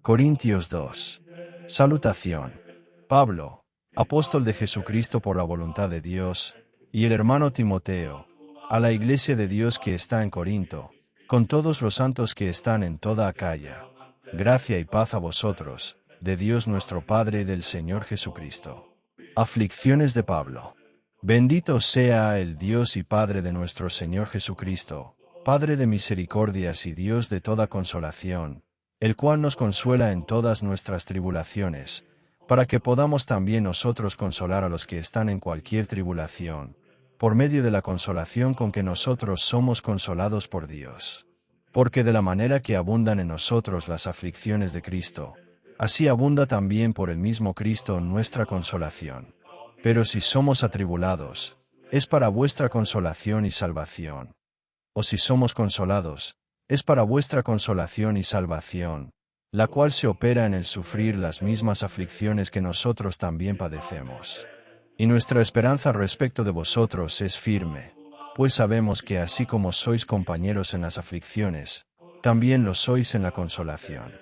Corintios 2. Salutación. Pablo, apóstol de Jesucristo por la voluntad de Dios, y el hermano Timoteo, a la iglesia de Dios que está en Corinto, con todos los santos que están en toda Acaya. Gracia y paz a vosotros, de Dios nuestro Padre y del Señor Jesucristo. Aflicciones de Pablo. Bendito sea el Dios y Padre de nuestro Señor Jesucristo, Padre de misericordias y Dios de toda consolación, el cual nos consuela en todas nuestras tribulaciones, para que podamos también nosotros consolar a los que están en cualquier tribulación, por medio de la consolación con que nosotros somos consolados por Dios. Porque de la manera que abundan en nosotros las aflicciones de Cristo, así abunda también por el mismo Cristo nuestra consolación. Pero si somos atribulados, es para vuestra consolación y salvación. O si somos consolados, es para vuestra consolación y salvación, la cual se opera en el sufrir las mismas aflicciones que nosotros también padecemos. Y nuestra esperanza respecto de vosotros es firme, pues sabemos que así como sois compañeros en las aflicciones, también lo sois en la consolación.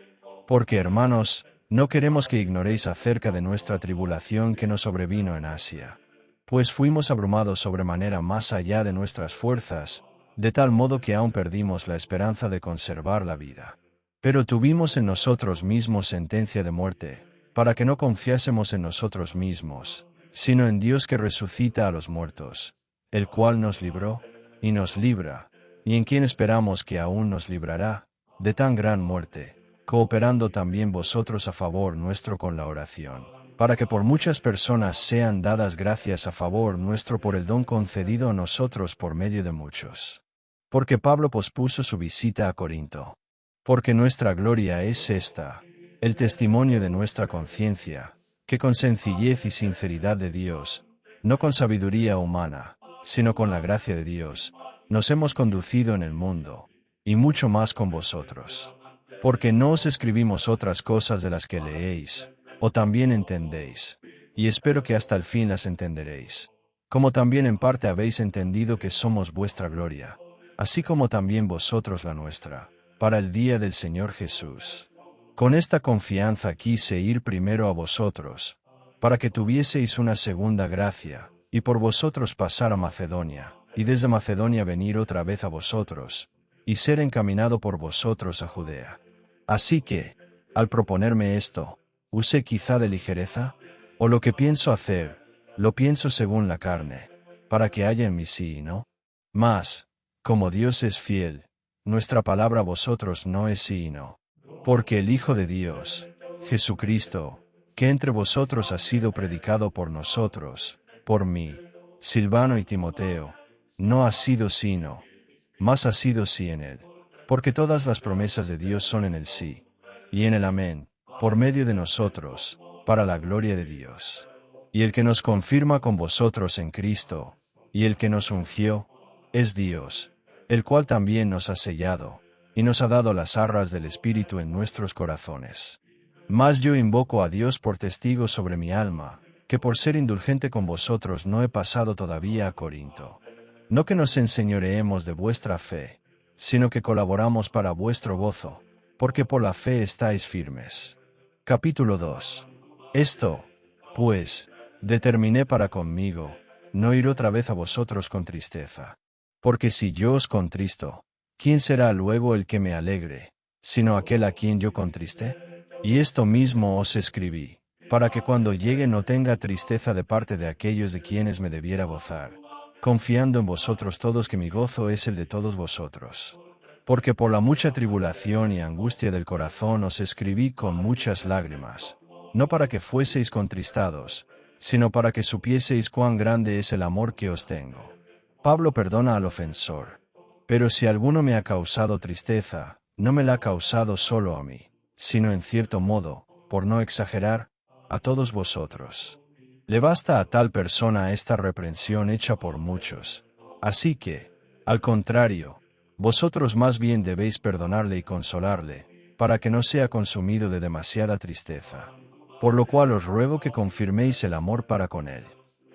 Porque, hermanos, no queremos que ignoréis acerca de nuestra tribulación que nos sobrevino en Asia. Pues fuimos abrumados sobremanera más allá de nuestras fuerzas, de tal modo que aún perdimos la esperanza de conservar la vida. Pero tuvimos en nosotros mismos sentencia de muerte, para que no confiásemos en nosotros mismos, sino en Dios que resucita a los muertos, el cual nos libró, y nos libra, y en quien esperamos que aún nos librará, de tan gran muerte, cooperando también vosotros a favor nuestro con la oración, para que por muchas personas sean dadas gracias a favor nuestro por el don concedido a nosotros por medio de muchos. Porque Pablo pospuso su visita a Corinto. Porque nuestra gloria es esta, el testimonio de nuestra conciencia, que con sencillez y sinceridad de Dios, no con sabiduría humana, sino con la gracia de Dios, nos hemos conducido en el mundo, y mucho más con vosotros. Porque no os escribimos otras cosas de las que leéis, o también entendéis, y espero que hasta el fin las entenderéis, como también en parte habéis entendido que somos vuestra gloria, así como también vosotros la nuestra, para el día del Señor Jesús. Con esta confianza quise ir primero a vosotros, para que tuvieseis una segunda gracia, y por vosotros pasar a Macedonia, y desde Macedonia venir otra vez a vosotros, y ser encaminado por vosotros a Judea. Así que, al proponerme esto, ¿usé quizá de ligereza? ¿O lo que pienso hacer, lo pienso según la carne, para que haya en mí sí y no? Mas, como Dios es fiel, nuestra palabra a vosotros no es sí y no. Porque el Hijo de Dios, Jesucristo, que entre vosotros ha sido predicado por nosotros, por mí, Silvano y Timoteo, no ha sido sí no, mas ha sido sí en él. Porque todas las promesas de Dios son en el sí, y en el amén, por medio de nosotros, para la gloria de Dios. Y el que nos confirma con vosotros en Cristo, y el que nos ungió, es Dios, el cual también nos ha sellado, y nos ha dado las arras del Espíritu en nuestros corazones. Mas yo invoco a Dios por testigo sobre mi alma, que por ser indulgente con vosotros no he pasado todavía a Corinto. No que nos enseñoreemos de vuestra fe, sino que colaboramos para vuestro gozo, porque por la fe estáis firmes. Capítulo 2. Esto, pues, determiné para conmigo, no ir otra vez a vosotros con tristeza. Porque si yo os contristo, ¿quién será luego el que me alegre, sino aquel a quien yo contriste? Y esto mismo os escribí, para que cuando llegue no tenga tristeza de parte de aquellos de quienes me debiera gozar, confiando en vosotros todos que mi gozo es el de todos vosotros. Porque por la mucha tribulación y angustia del corazón os escribí con muchas lágrimas, no para que fueseis contristados, sino para que supieseis cuán grande es el amor que os tengo. Pablo perdona al ofensor. Pero si alguno me ha causado tristeza, no me la ha causado solo a mí, sino en cierto modo, por no exagerar, a todos vosotros. Le basta a tal persona esta reprensión hecha por muchos. Así que, al contrario, vosotros más bien debéis perdonarle y consolarle, para que no sea consumido de demasiada tristeza. Por lo cual os ruego que confirméis el amor para con él.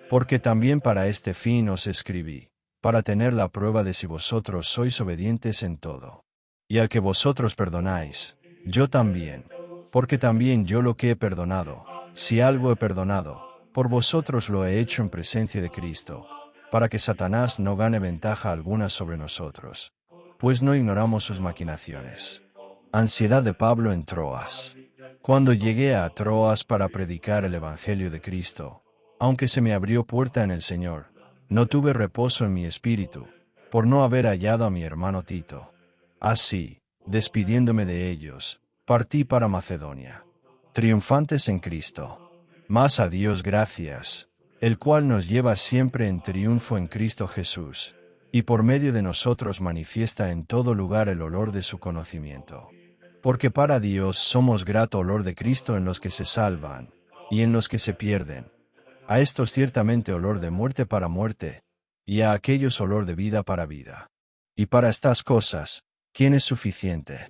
Porque también para este fin os escribí, para tener la prueba de si vosotros sois obedientes en todo. Y al que vosotros perdonáis, yo también. Porque también yo lo que he perdonado, si algo he perdonado, por vosotros lo he hecho en presencia de Cristo, para que Satanás no gane ventaja alguna sobre nosotros, pues no ignoramos sus maquinaciones. Ansiedad de Pablo en Troas. Cuando llegué a Troas para predicar el Evangelio de Cristo, aunque se me abrió puerta en el Señor, no tuve reposo en mi espíritu, por no haber hallado a mi hermano Tito. Así, despidiéndome de ellos, partí para Macedonia, triunfantes en Cristo. Mas a Dios gracias, el cual nos lleva siempre en triunfo en Cristo Jesús, y por medio de nosotros manifiesta en todo lugar el olor de su conocimiento. Porque para Dios somos grato olor de Cristo en los que se salvan, y en los que se pierden. A estos ciertamente olor de muerte para muerte, y a aquellos olor de vida para vida. Y para estas cosas, ¿quién es suficiente?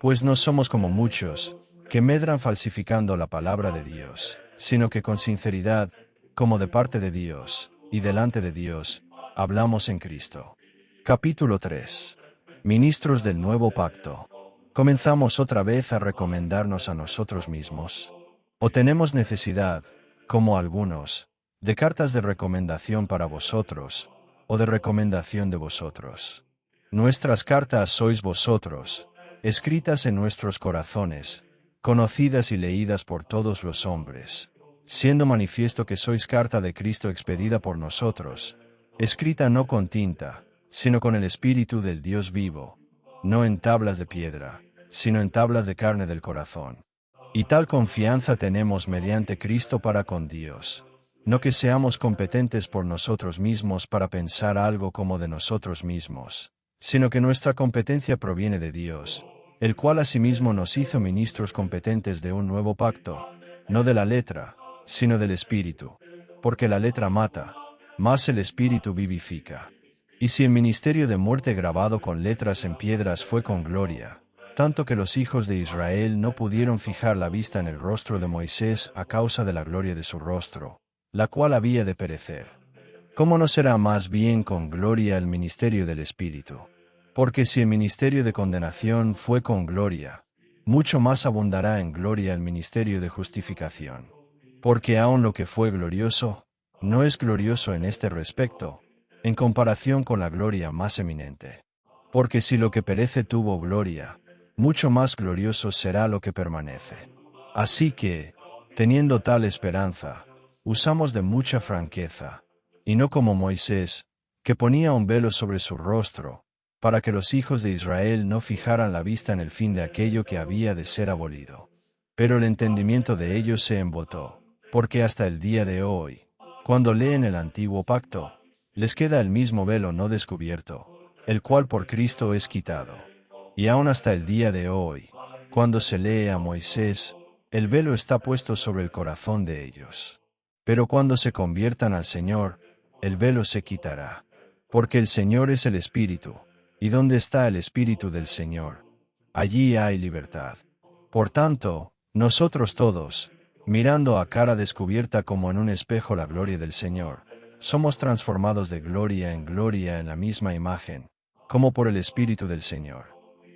Pues no somos como muchos, que medran falsificando la palabra de Dios, sino que con sinceridad, como de parte de Dios, y delante de Dios, hablamos en Cristo. Capítulo 3. Ministros del nuevo pacto. ¿Comenzamos otra vez a recomendarnos a nosotros mismos? ¿O tenemos necesidad, como algunos, de cartas de recomendación para vosotros, o de recomendación de vosotros? Nuestras cartas sois vosotros, escritas en nuestros corazones, conocidas y leídas por todos los hombres, siendo manifiesto que sois carta de Cristo expedida por nosotros, escrita no con tinta, sino con el Espíritu del Dios vivo, no en tablas de piedra, sino en tablas de carne del corazón. Y tal confianza tenemos mediante Cristo para con Dios, no que seamos competentes por nosotros mismos para pensar algo como de nosotros mismos, sino que nuestra competencia proviene de Dios, el cual asimismo nos hizo ministros competentes de un nuevo pacto, no de la letra, sino del Espíritu, porque la letra mata, mas el Espíritu vivifica. Y si el ministerio de muerte grabado con letras en piedras fue con gloria, tanto que los hijos de Israel no pudieron fijar la vista en el rostro de Moisés a causa de la gloria de su rostro, la cual había de perecer. ¿Cómo no será más bien con gloria el ministerio del Espíritu? Porque si el ministerio de condenación fue con gloria, mucho más abundará en gloria el ministerio de justificación. Porque aun lo que fue glorioso, no es glorioso en este respecto, en comparación con la gloria más eminente. Porque si lo que perece tuvo gloria, mucho más glorioso será lo que permanece. Así que, teniendo tal esperanza, usamos de mucha franqueza, y no como Moisés, que ponía un velo sobre su rostro, para que los hijos de Israel no fijaran la vista en el fin de aquello que había de ser abolido. Pero el entendimiento de ellos se embotó, porque hasta el día de hoy, cuando leen el antiguo pacto, les queda el mismo velo no descubierto, el cual por Cristo es quitado. Y aun hasta el día de hoy, cuando se lee a Moisés, el velo está puesto sobre el corazón de ellos. Pero cuando se conviertan al Señor, el velo se quitará. Porque el Señor es el Espíritu, y donde está el Espíritu del Señor, allí hay libertad. Por tanto, nosotros todos, mirando a cara descubierta como en un espejo la gloria del Señor, somos transformados de gloria en la misma imagen, como por el Espíritu del Señor.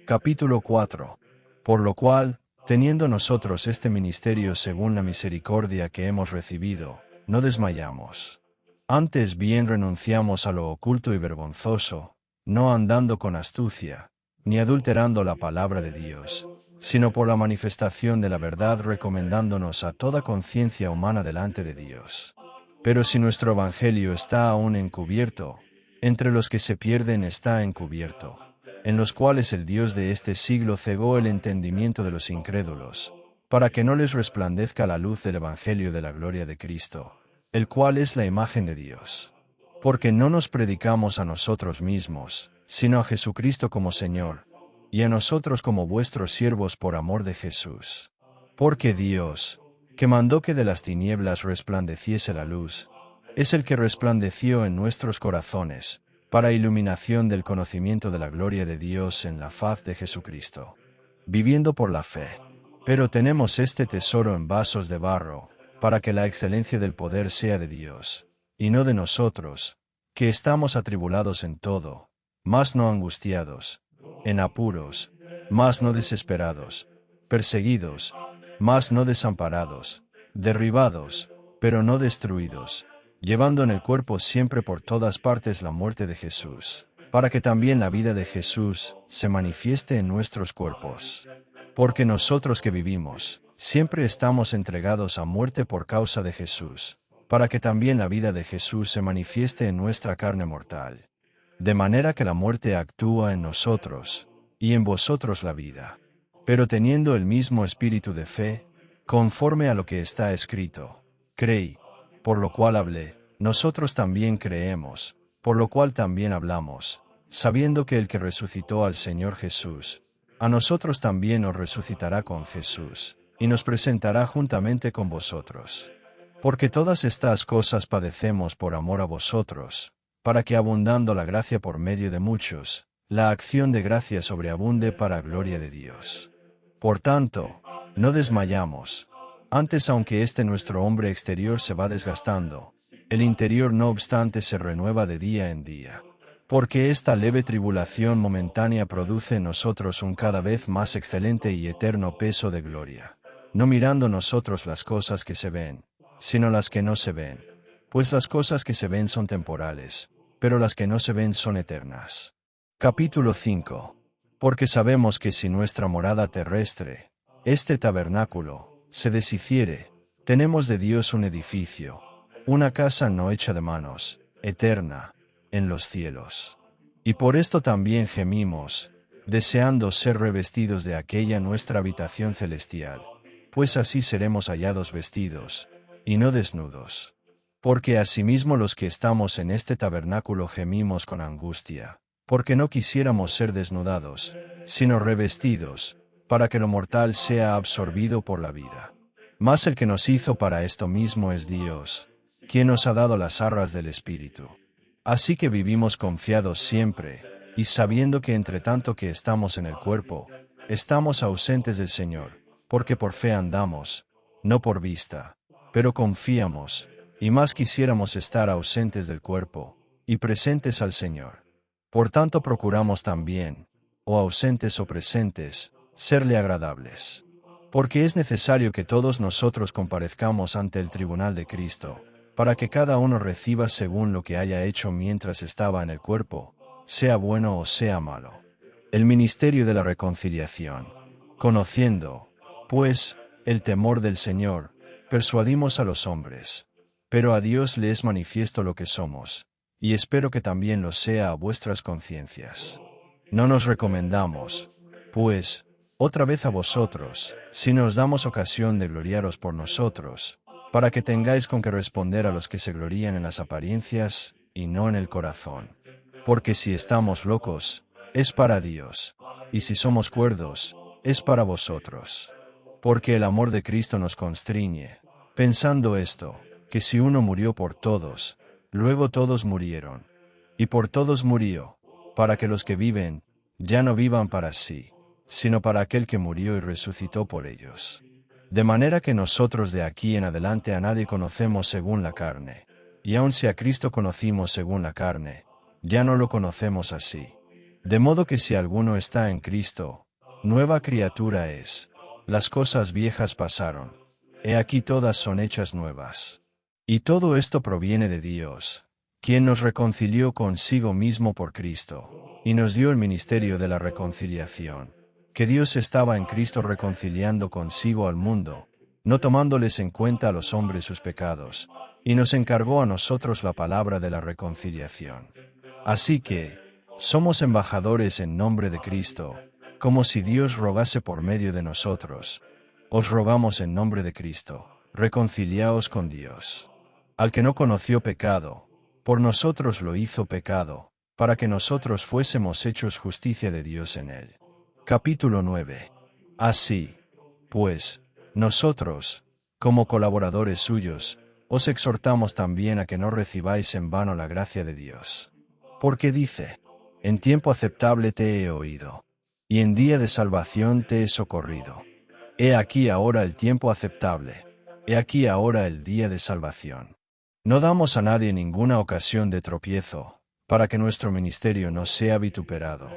Capítulo 4. Por lo cual, teniendo nosotros este ministerio según la misericordia que hemos recibido, no desmayamos. Antes bien renunciamos a lo oculto y vergonzoso, no andando con astucia, ni adulterando la palabra de Dios, sino por la manifestación de la verdad recomendándonos a toda conciencia humana delante de Dios. Pero si nuestro evangelio está aún encubierto, entre los que se pierden está encubierto, en los cuales el Dios de este siglo cegó el entendimiento de los incrédulos, para que no les resplandezca la luz del evangelio de la gloria de Cristo, el cual es la imagen de Dios. Porque no nos predicamos a nosotros mismos, sino a Jesucristo como Señor, y a nosotros como vuestros siervos por amor de Jesús. Porque Dios, que mandó que de las tinieblas resplandeciese la luz, es el que resplandeció en nuestros corazones, para iluminación del conocimiento de la gloria de Dios en la faz de Jesucristo. Viviendo por la fe. Pero tenemos este tesoro en vasos de barro, para que la excelencia del poder sea de Dios, y no de nosotros, que estamos atribulados en todo, mas no angustiados, en apuros, mas no desesperados, perseguidos, mas no desamparados, derribados, pero no destruidos, llevando en el cuerpo siempre por todas partes la muerte de Jesús, para que también la vida de Jesús se manifieste en nuestros cuerpos. Porque nosotros que vivimos, siempre estamos entregados a muerte por causa de Jesús, para que también la vida de Jesús se manifieste en nuestra carne mortal. De manera que la muerte actúa en nosotros, y en vosotros la vida. Pero teniendo el mismo espíritu de fe, conforme a lo que está escrito, creí, por lo cual hablé, nosotros también creemos, por lo cual también hablamos, sabiendo que el que resucitó al Señor Jesús, a nosotros también nos resucitará con Jesús, y nos presentará juntamente con vosotros. Porque todas estas cosas padecemos por amor a vosotros, para que abundando la gracia por medio de muchos, la acción de gracia sobreabunde para gloria de Dios. Por tanto, no desmayamos. Antes, aunque este nuestro hombre exterior se va desgastando, el interior no obstante se renueva de día en día. Porque esta leve tribulación momentánea produce en nosotros un cada vez más excelente y eterno peso de gloria, no mirando nosotros las cosas que se ven, sino las que no se ven. Pues las cosas que se ven son temporales, pero las que no se ven son eternas. Capítulo 5. Porque sabemos que si nuestra morada terrestre, este tabernáculo, se deshiciere, tenemos de Dios un edificio, una casa no hecha de manos, eterna, en los cielos. Y por esto también gemimos, deseando ser revestidos de aquella nuestra habitación celestial, pues así seremos hallados vestidos, y no desnudos. Porque asimismo los que estamos en este tabernáculo gemimos con angustia, porque no quisiéramos ser desnudados, sino revestidos, para que lo mortal sea absorbido por la vida. Mas el que nos hizo para esto mismo es Dios, quien nos ha dado las arras del Espíritu. Así que vivimos confiados siempre, y sabiendo que entre tanto que estamos en el cuerpo, estamos ausentes del Señor, porque por fe andamos, no por vista, pero confiamos, y más quisiéramos estar ausentes del cuerpo, y presentes al Señor. Por tanto procuramos también, o ausentes o presentes, serle agradables. Porque es necesario que todos nosotros comparezcamos ante el tribunal de Cristo, para que cada uno reciba según lo que haya hecho mientras estaba en el cuerpo, sea bueno o sea malo. El ministerio de la reconciliación. Conociendo, pues, el temor del Señor, persuadimos a los hombres. Pero a Dios le es manifiesto lo que somos, y espero que también lo sea a vuestras conciencias. No nos recomendamos, pues, otra vez a vosotros, sino os damos ocasión de gloriaros por nosotros, para que tengáis con que responder a los que se glorían en las apariencias, y no en el corazón. Porque si estamos locos, es para Dios, y si somos cuerdos, es para vosotros. Porque el amor de Cristo nos constriñe, pensando esto, que si uno murió por todos, luego todos murieron. Y por todos murió, para que los que viven, ya no vivan para sí, sino para aquel que murió y resucitó por ellos. De manera que nosotros de aquí en adelante a nadie conocemos según la carne, y aun si a Cristo conocimos según la carne, ya no lo conocemos así. De modo que si alguno está en Cristo, nueva criatura es. Las cosas viejas pasaron, he aquí todas son hechas nuevas. Y todo esto proviene de Dios, quien nos reconcilió consigo mismo por Cristo, y nos dio el ministerio de la reconciliación. Que Dios estaba en Cristo reconciliando consigo al mundo, no tomándoles en cuenta a los hombres sus pecados, y nos encargó a nosotros la palabra de la reconciliación. Así que, somos embajadores en nombre de Cristo, como si Dios rogase por medio de nosotros. Os rogamos en nombre de Cristo, reconciliaos con Dios. Al que no conoció pecado, por nosotros lo hizo pecado, para que nosotros fuésemos hechos justicia de Dios en él. Capítulo 9. Así, pues, nosotros, como colaboradores suyos, os exhortamos también a que no recibáis en vano la gracia de Dios. Porque dice, en tiempo aceptable te he oído, y en día de salvación te he socorrido. He aquí ahora el tiempo aceptable, he aquí ahora el día de salvación. No damos a nadie ninguna ocasión de tropiezo, para que nuestro ministerio no sea vituperado.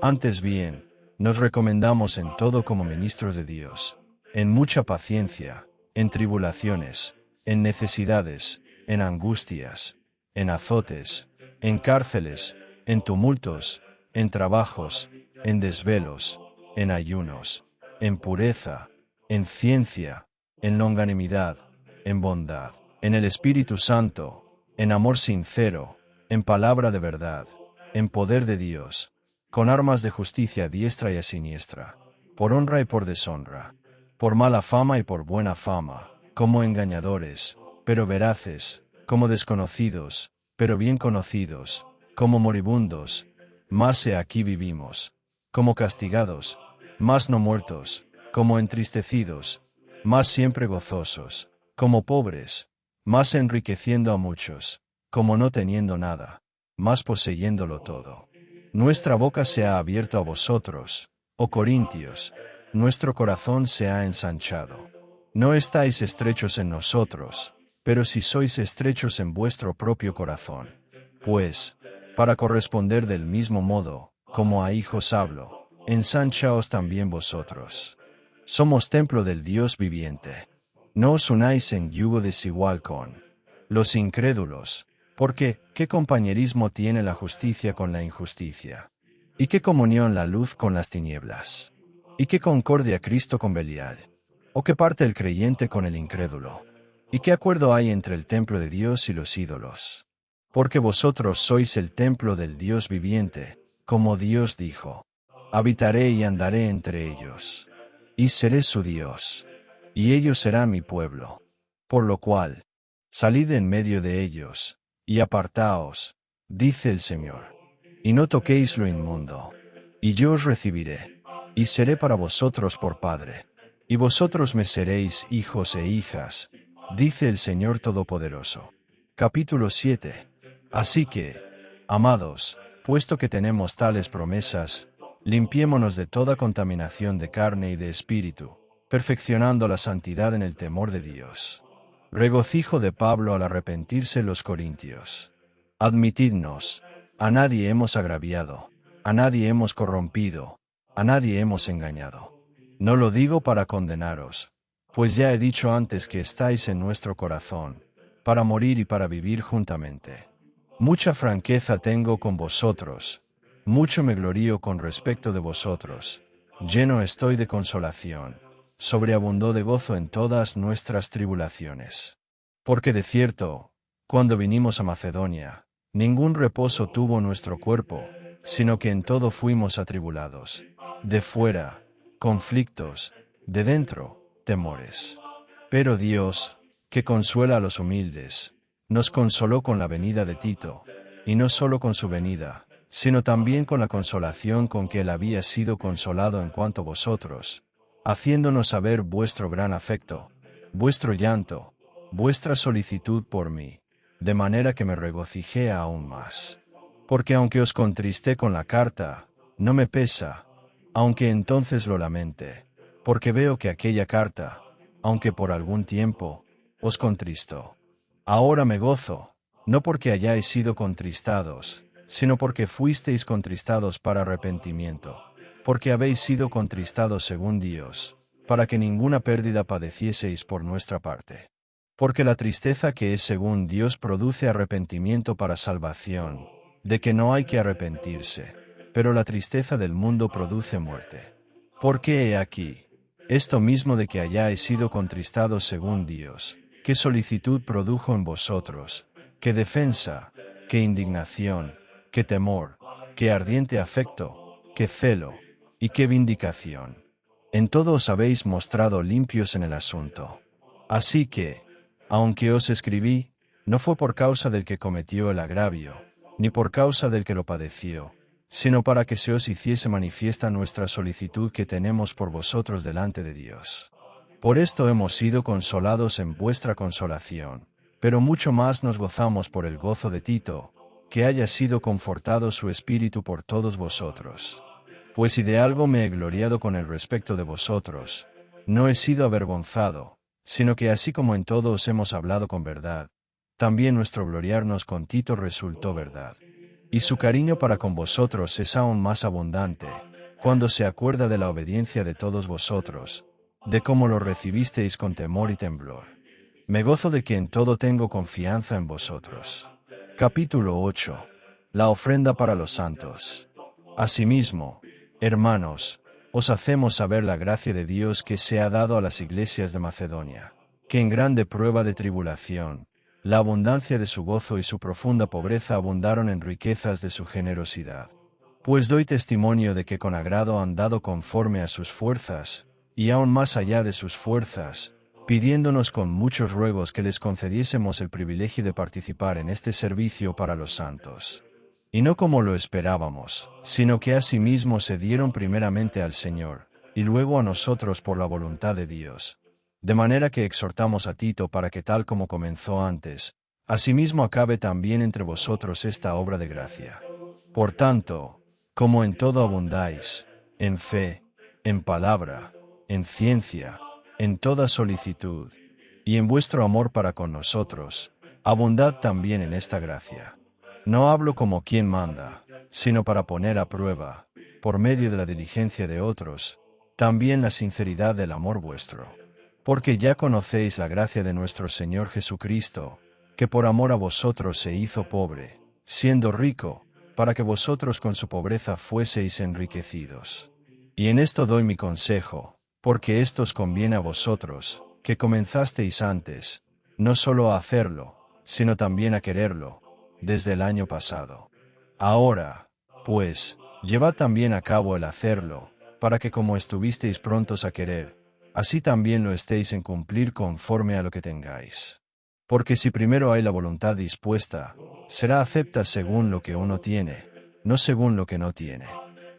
Antes bien, nos recomendamos en todo como ministros de Dios, en mucha paciencia, en tribulaciones, en necesidades, en angustias, en azotes, en cárceles, en tumultos, en trabajos, en desvelos, en ayunos, en pureza, en ciencia, en longanimidad, en bondad, en el Espíritu Santo, en amor sincero, en palabra de verdad, en poder de Dios, con armas de justicia a diestra y a siniestra, por honra y por deshonra, por mala fama y por buena fama, como engañadores, pero veraces, como desconocidos, pero bien conocidos, como moribundos, mas he aquí vivimos, como castigados, mas no muertos, como entristecidos, mas siempre gozosos, como pobres, mas enriqueciendo a muchos, como no teniendo nada, mas poseyéndolo todo. Nuestra boca se ha abierto a vosotros, oh Corintios, nuestro corazón se ha ensanchado. No estáis estrechos en nosotros, pero si sois estrechos en vuestro propio corazón. Pues, para corresponder del mismo modo, como a hijos hablo, ensanchaos también vosotros. Somos templo del Dios viviente. No os unáis en yugo desigual con los incrédulos, porque, ¿qué compañerismo tiene la justicia con la injusticia? ¿Y qué comunión la luz con las tinieblas? ¿Y qué concordia Cristo con Belial? ¿O qué parte el creyente con el incrédulo? ¿Y qué acuerdo hay entre el templo de Dios y los ídolos? Porque vosotros sois el templo del Dios viviente, como Dios dijo. Habitaré y andaré entre ellos. Y seré su Dios. Y ellos serán mi pueblo. Por lo cual, salid en medio de ellos, y apartaos, dice el Señor. Y no toquéis lo inmundo. Y yo os recibiré, y seré para vosotros por Padre. Y vosotros me seréis hijos e hijas, dice el Señor Todopoderoso. Capítulo 7. Así que, amados, puesto que tenemos tales promesas, limpiémonos de toda contaminación de carne y de espíritu, perfeccionando la santidad en el temor de Dios. Regocijo de Pablo al arrepentirse los corintios. Admitidnos, a nadie hemos agraviado, a nadie hemos corrompido, a nadie hemos engañado. No lo digo para condenaros, pues ya he dicho antes que estáis en nuestro corazón, para morir y para vivir juntamente. Mucha franqueza tengo con vosotros, mucho me glorío con respecto de vosotros, lleno estoy de consolación, sobreabundó de gozo en todas nuestras tribulaciones. Porque de cierto, cuando vinimos a Macedonia, ningún reposo tuvo nuestro cuerpo, sino que en todo fuimos atribulados. De fuera, conflictos, de dentro, temores. Pero Dios, que consuela a los humildes, nos consoló con la venida de Tito, y no solo con su venida, sino también con la consolación con que él había sido consolado en cuanto a vosotros, haciéndonos saber vuestro gran afecto, vuestro llanto, vuestra solicitud por mí, de manera que me regocijé aún más. Porque aunque os contristé con la carta, no me pesa, aunque entonces lo lamente, porque veo que aquella carta, aunque por algún tiempo, os contristó. Ahora me gozo, no porque hayáis sido contristados, sino porque fuisteis contristados para arrepentimiento, porque habéis sido contristados según Dios, para que ninguna pérdida padecieseis por nuestra parte. Porque la tristeza que es según Dios produce arrepentimiento para salvación, de que no hay que arrepentirse, pero la tristeza del mundo produce muerte. Porque he aquí, esto mismo de que hayáis sido contristados según Dios, qué solicitud produjo en vosotros, qué defensa, qué indignación, qué temor, qué ardiente afecto, qué celo, y qué vindicación. En todo os habéis mostrado limpios en el asunto. Así que, aunque os escribí, no fue por causa del que cometió el agravio, ni por causa del que lo padeció, sino para que se os hiciese manifiesta nuestra solicitud que tenemos por vosotros delante de Dios. Por esto hemos sido consolados en vuestra consolación, pero mucho más nos gozamos por el gozo de Tito, que haya sido confortado su espíritu por todos vosotros. Pues si de algo me he gloriado con el respecto de vosotros, no he sido avergonzado, sino que así como en todo os hemos hablado con verdad, también nuestro gloriarnos con Tito resultó verdad. Y su cariño para con vosotros es aún más abundante, cuando se acuerda de la obediencia de todos vosotros, de cómo lo recibisteis con temor y temblor. Me gozo de que en todo tengo confianza en vosotros. Capítulo 8. La ofrenda para los santos. Asimismo, hermanos, os hacemos saber la gracia de Dios que se ha dado a las iglesias de Macedonia, que en grande prueba de tribulación, la abundancia de su gozo y su profunda pobreza abundaron en riquezas de su generosidad. Pues doy testimonio de que con agrado han dado conforme a sus fuerzas, y aún más allá de sus fuerzas, pidiéndonos con muchos ruegos que les concediésemos el privilegio de participar en este servicio para los santos. Y no como lo esperábamos, sino que asimismo se dieron primeramente al Señor, y luego a nosotros por la voluntad de Dios. De manera que exhortamos a Tito para que tal como comenzó antes, asimismo acabe también entre vosotros esta obra de gracia. Por tanto, como en todo abundáis, en fe, en palabra, en ciencia, en toda solicitud, y en vuestro amor para con nosotros, abundad también en esta gracia. No hablo como quien manda, sino para poner a prueba, por medio de la diligencia de otros, también la sinceridad del amor vuestro. Porque ya conocéis la gracia de nuestro Señor Jesucristo, que por amor a vosotros se hizo pobre, siendo rico, para que vosotros con su pobreza fueseis enriquecidos. Y en esto doy mi consejo, porque esto os conviene a vosotros, que comenzasteis antes, no solo a hacerlo, sino también a quererlo, desde el año pasado. Ahora, pues, llevad también a cabo el hacerlo, para que como estuvisteis prontos a querer, así también lo estéis en cumplir conforme a lo que tengáis. Porque si primero hay la voluntad dispuesta, será acepta según lo que uno tiene, no según lo que no tiene.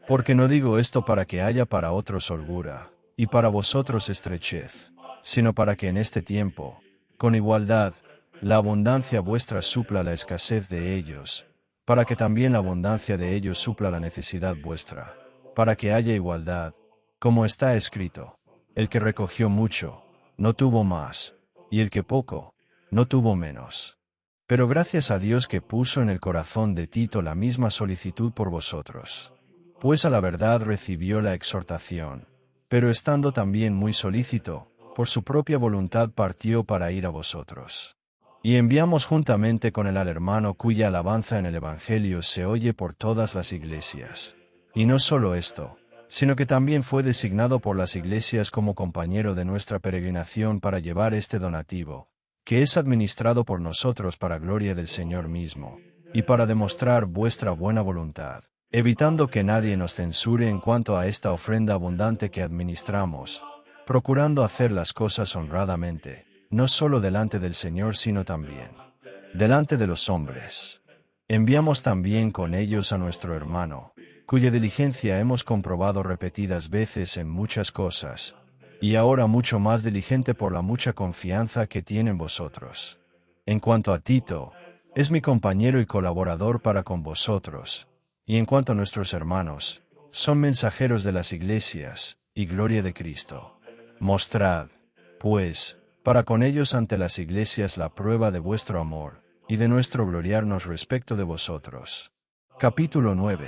Porque no digo esto para que haya para otros holgura, y para vosotros estrechez, sino para que en este tiempo, con igualdad, la abundancia vuestra supla la escasez de ellos, para que también la abundancia de ellos supla la necesidad vuestra, para que haya igualdad, como está escrito, el que recogió mucho, no tuvo más, y el que poco, no tuvo menos. Pero gracias a Dios que puso en el corazón de Tito la misma solicitud por vosotros. Pues a la verdad recibió la exhortación, pero estando también muy solícito, por su propia voluntad partió para ir a vosotros. Y enviamos juntamente con él al hermano cuya alabanza en el Evangelio se oye por todas las iglesias. Y no solo esto, sino que también fue designado por las iglesias como compañero de nuestra peregrinación para llevar este donativo, que es administrado por nosotros para gloria del Señor mismo, y para demostrar vuestra buena voluntad, evitando que nadie nos censure en cuanto a esta ofrenda abundante que administramos, procurando hacer las cosas honradamente, no solo delante del Señor sino también delante de los hombres. Enviamos también con ellos a nuestro hermano, cuya diligencia hemos comprobado repetidas veces en muchas cosas, y ahora mucho más diligente por la mucha confianza que tiene en vosotros. En cuanto a Tito, es mi compañero y colaborador para con vosotros, y en cuanto a nuestros hermanos, son mensajeros de las iglesias, y gloria de Cristo. Mostrad, pues, para con ellos ante las iglesias la prueba de vuestro amor, y de nuestro gloriarnos respecto de vosotros. Capítulo 9.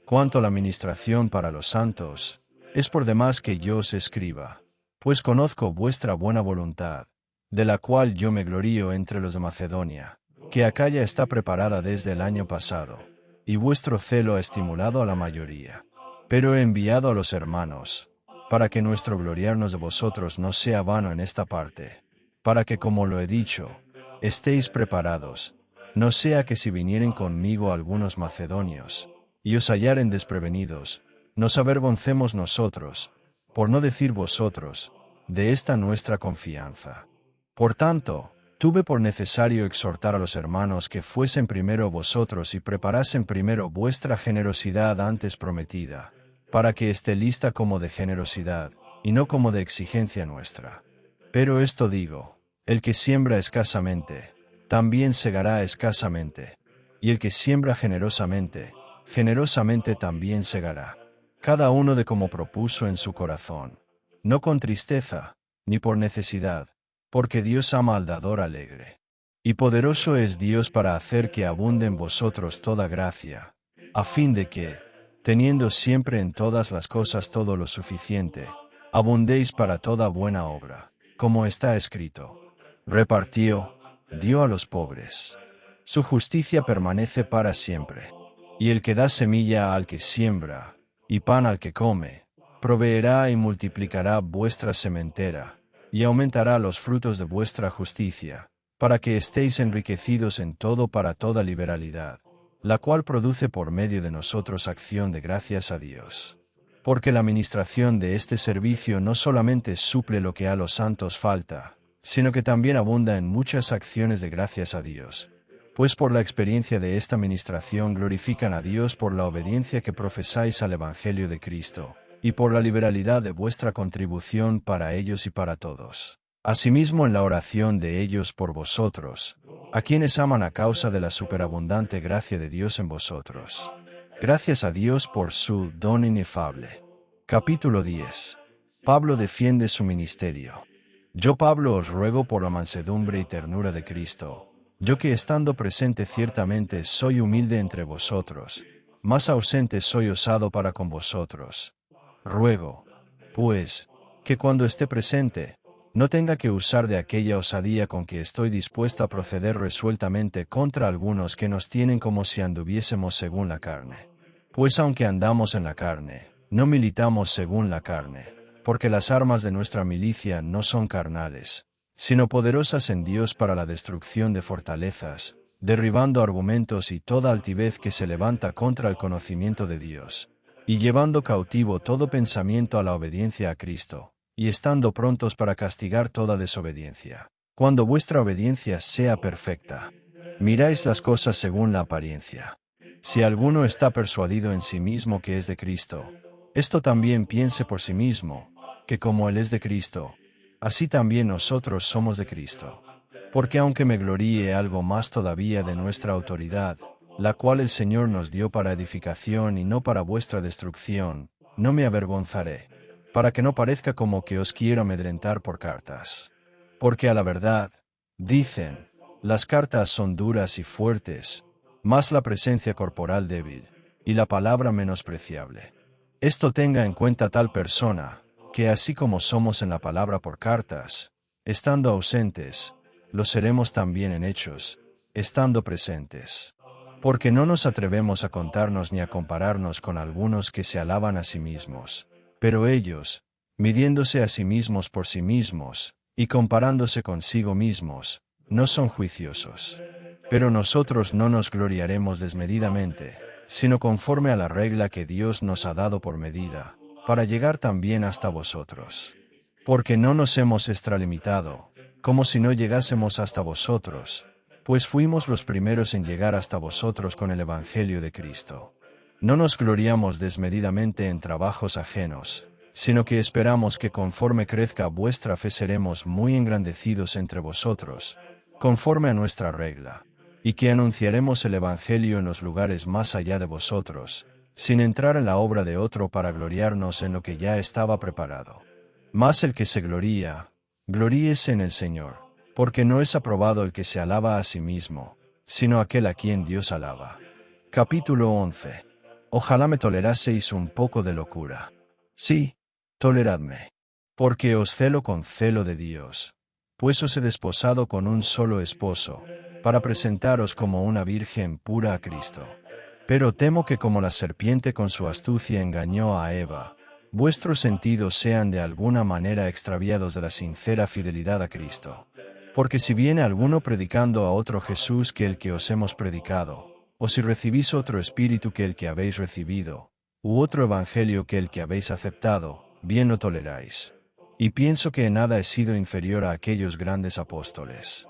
Cuanto a la ministración para los santos, es por demás que yo os escriba, pues conozco vuestra buena voluntad, de la cual yo me glorío entre los de Macedonia, que Acaya está preparada desde el año pasado, y vuestro celo ha estimulado a la mayoría. Pero he enviado a los hermanos, para que nuestro gloriarnos de vosotros no sea vano en esta parte, para que, como lo he dicho, estéis preparados, no sea que si vinieren conmigo algunos macedonios, y os hallaren desprevenidos, nos avergoncemos nosotros, por no decir vosotros, de esta nuestra confianza. Por tanto, tuve por necesario exhortar a los hermanos que fuesen primero vosotros y preparasen primero vuestra generosidad antes prometida, para que esté lista como de generosidad, y no como de exigencia nuestra. Pero esto digo, el que siembra escasamente, también segará escasamente, y el que siembra generosamente, generosamente también segará. Cada uno de como propuso en su corazón, no con tristeza, ni por necesidad, porque Dios ama al dador alegre. Y poderoso es Dios para hacer que abunde en vosotros toda gracia, a fin de que, teniendo siempre en todas las cosas todo lo suficiente, abundéis para toda buena obra, como está escrito. Repartió, dio a los pobres. Su justicia permanece para siempre. Y el que da semilla al que siembra, y pan al que come, proveerá y multiplicará vuestra sementera, y aumentará los frutos de vuestra justicia, para que estéis enriquecidos en todo para toda liberalidad, la cual produce por medio de nosotros acción de gracias a Dios. Porque la ministración de este servicio no solamente suple lo que a los santos falta, sino que también abunda en muchas acciones de gracias a Dios. Pues por la experiencia de esta ministración glorifican a Dios por la obediencia que profesáis al Evangelio de Cristo, y por la liberalidad de vuestra contribución para ellos y para todos. Asimismo en la oración de ellos por vosotros, a quienes aman a causa de la superabundante gracia de Dios en vosotros. Gracias a Dios por su don inefable. Capítulo 10. Pablo defiende su ministerio. Yo, Pablo, os ruego por la mansedumbre y ternura de Cristo, yo que estando presente ciertamente soy humilde entre vosotros, más ausente soy osado para con vosotros. Ruego, pues, que cuando esté presente, no tenga que usar de aquella osadía con que estoy dispuesto a proceder resueltamente contra algunos que nos tienen como si anduviésemos según la carne. Pues aunque andamos en la carne, no militamos según la carne, porque las armas de nuestra milicia no son carnales, sino poderosas en Dios para la destrucción de fortalezas, derribando argumentos y toda altivez que se levanta contra el conocimiento de Dios, y llevando cautivo todo pensamiento a la obediencia a Cristo, y estando prontos para castigar toda desobediencia, cuando vuestra obediencia sea perfecta. Miráis las cosas según la apariencia. Si alguno está persuadido en sí mismo que es de Cristo, esto también piense por sí mismo, que como Él es de Cristo, así también nosotros somos de Cristo. Porque aunque me gloríe algo más todavía de nuestra autoridad, la cual el Señor nos dio para edificación y no para vuestra destrucción, no me avergonzaré, para que no parezca como que os quiero amedrentar por cartas. Porque a la verdad, dicen, las cartas son duras y fuertes, mas la presencia corporal débil, y la palabra menospreciable. Esto tenga en cuenta tal persona, que así como somos en la palabra por cartas, estando ausentes, lo seremos también en hechos, estando presentes. Porque no nos atrevemos a contarnos ni a compararnos con algunos que se alaban a sí mismos, pero ellos, midiéndose a sí mismos por sí mismos, y comparándose consigo mismos, no son juiciosos. Pero nosotros no nos gloriaremos desmedidamente, sino conforme a la regla que Dios nos ha dado por medida, para llegar también hasta vosotros. Porque no nos hemos extralimitado, como si no llegásemos hasta vosotros, pues fuimos los primeros en llegar hasta vosotros con el Evangelio de Cristo. No nos gloriamos desmedidamente en trabajos ajenos, sino que esperamos que conforme crezca vuestra fe seremos muy engrandecidos entre vosotros, conforme a nuestra regla, y que anunciaremos el Evangelio en los lugares más allá de vosotros, sin entrar en la obra de otro para gloriarnos en lo que ya estaba preparado. Mas el que se gloría, gloríese en el Señor, porque no es aprobado el que se alaba a sí mismo, sino aquel a quien Dios alaba. Capítulo 11. Ojalá me toleraseis un poco de locura. Sí, toleradme. Porque os celo con celo de Dios, pues os he desposado con un solo esposo, para presentaros como una virgen pura a Cristo. Pero temo que como la serpiente con su astucia engañó a Eva, vuestros sentidos sean de alguna manera extraviados de la sincera fidelidad a Cristo. Porque si viene alguno predicando a otro Jesús que el que os hemos predicado, o si recibís otro espíritu que el que habéis recibido, u otro evangelio que el que habéis aceptado, bien lo toleráis. Y pienso que en nada he sido inferior a aquellos grandes apóstoles.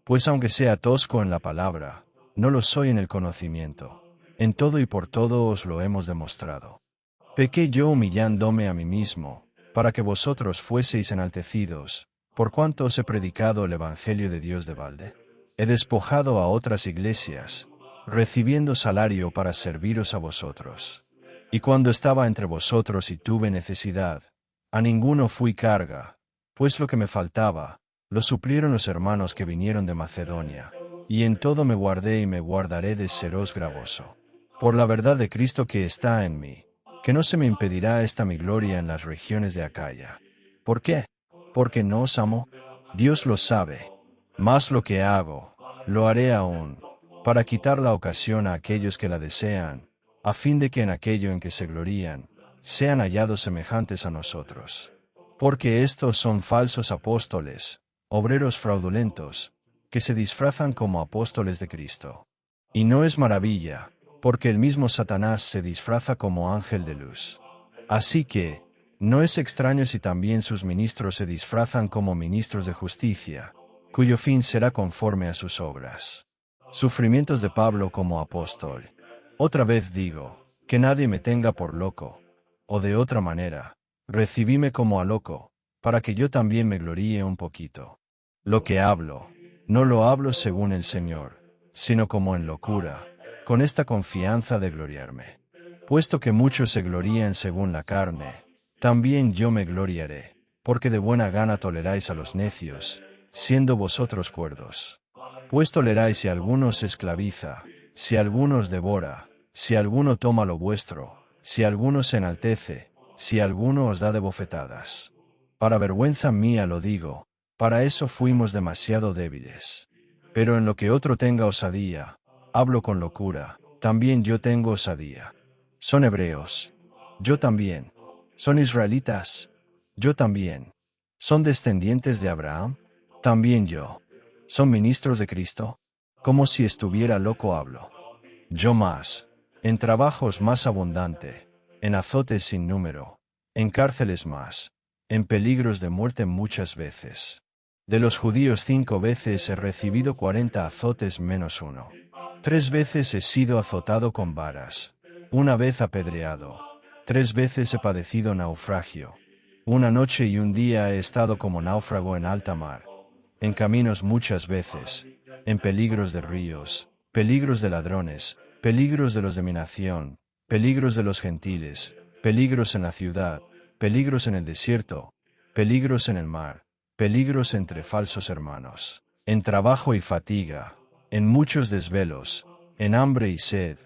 Pues aunque sea tosco en la palabra, no lo soy en el conocimiento. En todo y por todo os lo hemos demostrado. Pequé yo humillándome a mí mismo, para que vosotros fueseis enaltecidos, por cuanto os he predicado el Evangelio de Dios de balde. He despojado a otras iglesias, recibiendo salario para serviros a vosotros. Y cuando estaba entre vosotros y tuve necesidad, a ninguno fui carga, pues lo que me faltaba, lo suplieron los hermanos que vinieron de Macedonia, y en todo me guardé y me guardaré de seros gravoso. Por la verdad de Cristo que está en mí, que no se me impedirá esta mi gloria en las regiones de Acaya. ¿Por qué? ¿Porque no os amo? Dios lo sabe. Mas lo que hago, lo haré aún, para quitar la ocasión a aquellos que la desean, a fin de que en aquello en que se glorían, sean hallados semejantes a nosotros. Porque estos son falsos apóstoles, obreros fraudulentos, que se disfrazan como apóstoles de Cristo. Y no es maravilla, porque el mismo Satanás se disfraza como ángel de luz. Así que, no es extraño si también sus ministros se disfrazan como ministros de justicia, cuyo fin será conforme a sus obras. Sufrimientos de Pablo como apóstol. Otra vez digo, que nadie me tenga por loco, o de otra manera, recibíme como a loco, para que yo también me gloríe un poquito. Lo que hablo, no lo hablo según el Señor, sino como en locura, con esta confianza de gloriarme. Puesto que muchos se glorían según la carne, también yo me gloriaré, porque de buena gana toleráis a los necios, siendo vosotros cuerdos. Pues toleráis si alguno os esclaviza, si alguno os devora, si alguno toma lo vuestro, si alguno se enaltece, si alguno os da de bofetadas. Para vergüenza mía lo digo, para eso fuimos demasiado débiles. Pero en lo que otro tenga osadía, hablo con locura, también yo tengo osadía. Son hebreos. Yo también. Son israelitas. Yo también. Son descendientes de Abraham. También yo. Son ministros de Cristo. Como si estuviera loco hablo. Yo más. En trabajos más abundante. En azotes sin número. En cárceles más. En peligros de muerte muchas veces. De los judíos 5 veces he recibido 40 azotes menos uno. 3 veces he sido azotado con varas. 1 vez apedreado. 3 veces he padecido naufragio. 1 noche y 1 día he estado como náufrago en alta mar. En caminos muchas veces. En peligros de ríos. Peligros de ladrones. Peligros de los de mi nación. Peligros de los gentiles. Peligros en la ciudad. Peligros en el desierto. Peligros en el mar. Peligros entre falsos hermanos, en trabajo y fatiga, en muchos desvelos, en hambre y sed,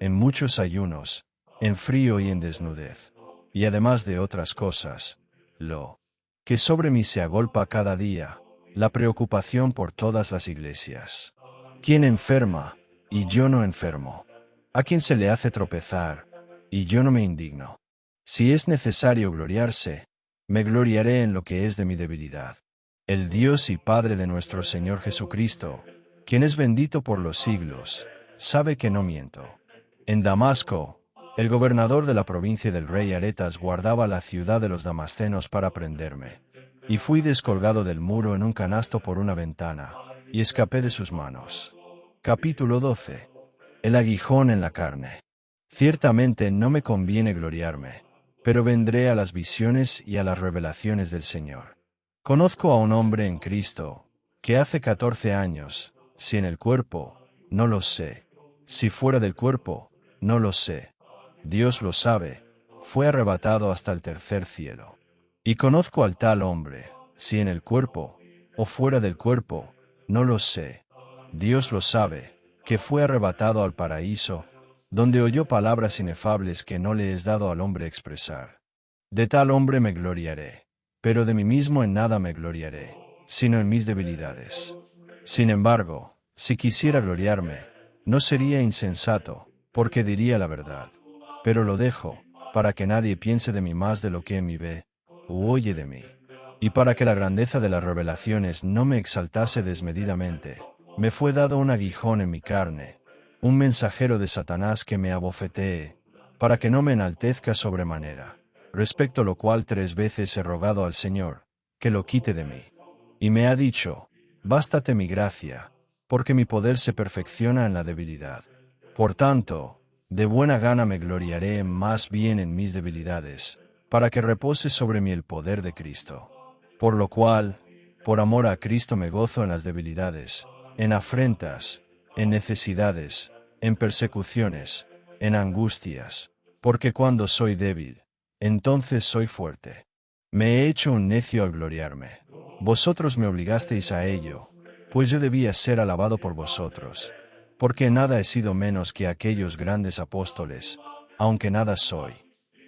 en muchos ayunos, en frío y en desnudez, y además de otras cosas, lo que sobre mí se agolpa cada día, la preocupación por todas las iglesias. ¿Quién enferma, y yo no enfermo? ¿A quién se le hace tropezar, y yo no me indigno? Si es necesario gloriarse, me gloriaré en lo que es de mi debilidad. El Dios y Padre de nuestro Señor Jesucristo, quien es bendito por los siglos, sabe que no miento. En Damasco, el gobernador de la provincia del rey Aretas guardaba la ciudad de los damascenos para prenderme. Y fui descolgado del muro en un canasto por una ventana, y escapé de sus manos. Capítulo 12. El aguijón en la carne. Ciertamente no me conviene gloriarme, pero vendré a las visiones y a las revelaciones del Señor. Conozco a un hombre en Cristo, que hace 14 años, si en el cuerpo, no lo sé, si fuera del cuerpo, no lo sé, Dios lo sabe, fue arrebatado hasta el tercer cielo. Y conozco al tal hombre, si en el cuerpo, o fuera del cuerpo, no lo sé, Dios lo sabe, que fue arrebatado al paraíso, donde oyó palabras inefables que no le es dado al hombre expresar. De tal hombre me gloriaré, pero de mí mismo en nada me gloriaré, sino en mis debilidades. Sin embargo, si quisiera gloriarme, no sería insensato, porque diría la verdad. Pero lo dejo, para que nadie piense de mí más de lo que en mí ve, u oye de mí. Y para que la grandeza de las revelaciones no me exaltase desmedidamente, me fue dado un aguijón en mi carne, un mensajero de Satanás que me abofetee, para que no me enaltezca sobremanera, respecto a lo cual 3 veces he rogado al Señor, que lo quite de mí. Y me ha dicho, bástate mi gracia, porque mi poder se perfecciona en la debilidad. Por tanto, de buena gana me gloriaré más bien en mis debilidades, para que repose sobre mí el poder de Cristo. Por lo cual, por amor a Cristo me gozo en las debilidades, en afrentas, en necesidades, en persecuciones, en angustias, porque cuando soy débil, entonces soy fuerte. Me he hecho un necio al gloriarme. Vosotros me obligasteis a ello, pues yo debía ser alabado por vosotros, porque en nada he sido menos que aquellos grandes apóstoles, aunque nada soy.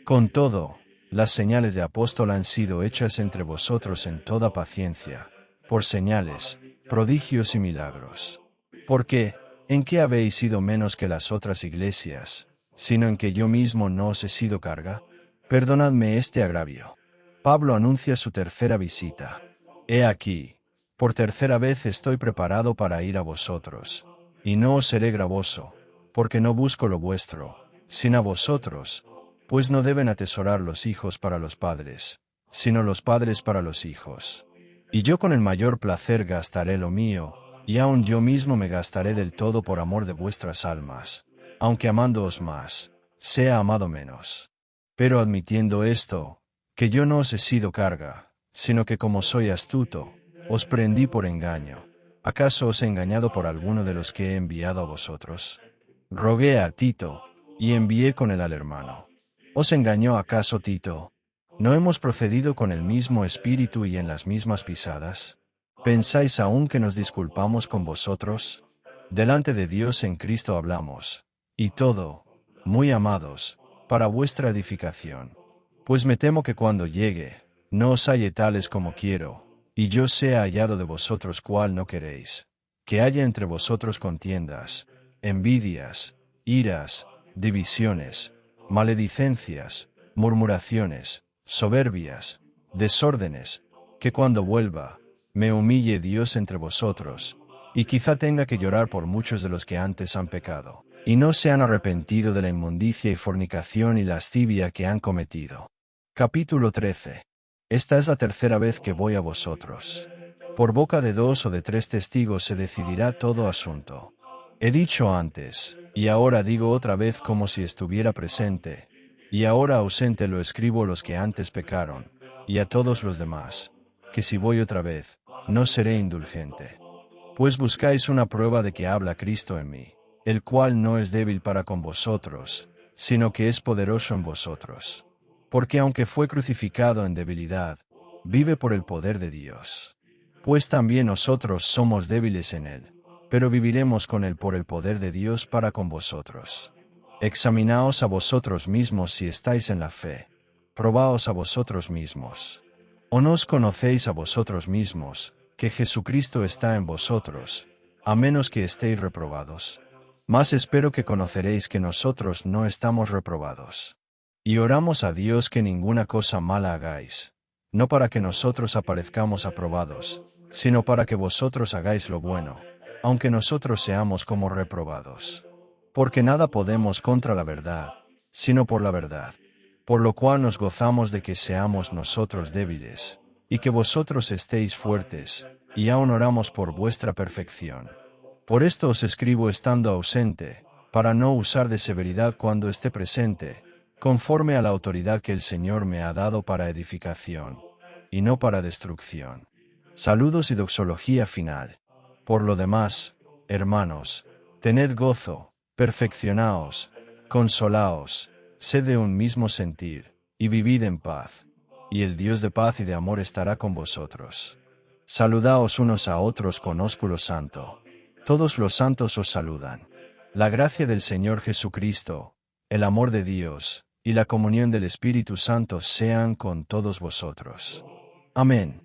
Con todo, las señales de apóstol han sido hechas entre vosotros en toda paciencia, por señales, prodigios y milagros. Porque, ¿en qué habéis sido menos que las otras iglesias, sino en que yo mismo no os he sido carga? Perdonadme este agravio. Pablo anuncia su tercera visita. He aquí, por tercera vez estoy preparado para ir a vosotros, y no os seré gravoso, porque no busco lo vuestro, sino a vosotros, pues no deben atesorar los hijos para los padres, sino los padres para los hijos. Y yo con el mayor placer gastaré lo mío, y aun yo mismo me gastaré del todo por amor de vuestras almas, aunque amándoos más, sea amado menos. Pero admitiendo esto, que yo no os he sido carga, sino que como soy astuto, os prendí por engaño. ¿Acaso os he engañado por alguno de los que he enviado a vosotros? Rogué a Tito, y envié con él al hermano. ¿Os engañó acaso Tito? ¿No hemos procedido con el mismo espíritu y en las mismas pisadas? ¿Pensáis aún que nos disculpamos con vosotros? Delante de Dios en Cristo hablamos, y todo, muy amados, para vuestra edificación. Pues me temo que cuando llegue, no os halle tales como quiero, y yo sea hallado de vosotros cual no queréis, que haya entre vosotros contiendas, envidias, iras, divisiones, maledicencias, murmuraciones, soberbias, desórdenes, que cuando vuelva, me humille Dios entre vosotros, y quizá tenga que llorar por muchos de los que antes han pecado, y no se han arrepentido de la inmundicia y fornicación y lascivia que han cometido. Capítulo 13. Esta es la tercera vez que voy a vosotros. Por boca de 2 o de 3 testigos se decidirá todo asunto. He dicho antes, y ahora digo otra vez como si estuviera presente, y ahora ausente lo escribo los que antes pecaron, y a todos los demás, que si voy otra vez, no seré indulgente. Pues buscáis una prueba de que habla Cristo en mí, el cual no es débil para con vosotros, sino que es poderoso en vosotros. Porque aunque fue crucificado en debilidad, vive por el poder de Dios. Pues también nosotros somos débiles en él, pero viviremos con él por el poder de Dios para con vosotros. Examinaos a vosotros mismos si estáis en la fe. Probaos a vosotros mismos. ¿O no os conocéis a vosotros mismos, que Jesucristo está en vosotros, a menos que estéis reprobados? Mas espero que conoceréis que nosotros no estamos reprobados. Y oramos a Dios que ninguna cosa mala hagáis, no para que nosotros aparezcamos aprobados, sino para que vosotros hagáis lo bueno, aunque nosotros seamos como reprobados. Porque nada podemos contra la verdad, sino por la verdad. Por lo cual nos gozamos de que seamos nosotros débiles, y que vosotros estéis fuertes, y aun oramos por vuestra perfección. Por esto os escribo estando ausente, para no usar de severidad cuando esté presente, conforme a la autoridad que el Señor me ha dado para edificación, y no para destrucción. Saludos y doxología final. Por lo demás, hermanos, tened gozo, perfeccionaos, consolaos, sed de un mismo sentir, y vivid en paz, y el Dios de paz y de amor estará con vosotros. Saludaos unos a otros con ósculo santo. Todos los santos os saludan. La gracia del Señor Jesucristo, el amor de Dios, y la comunión del Espíritu Santo sean con todos vosotros. Amén.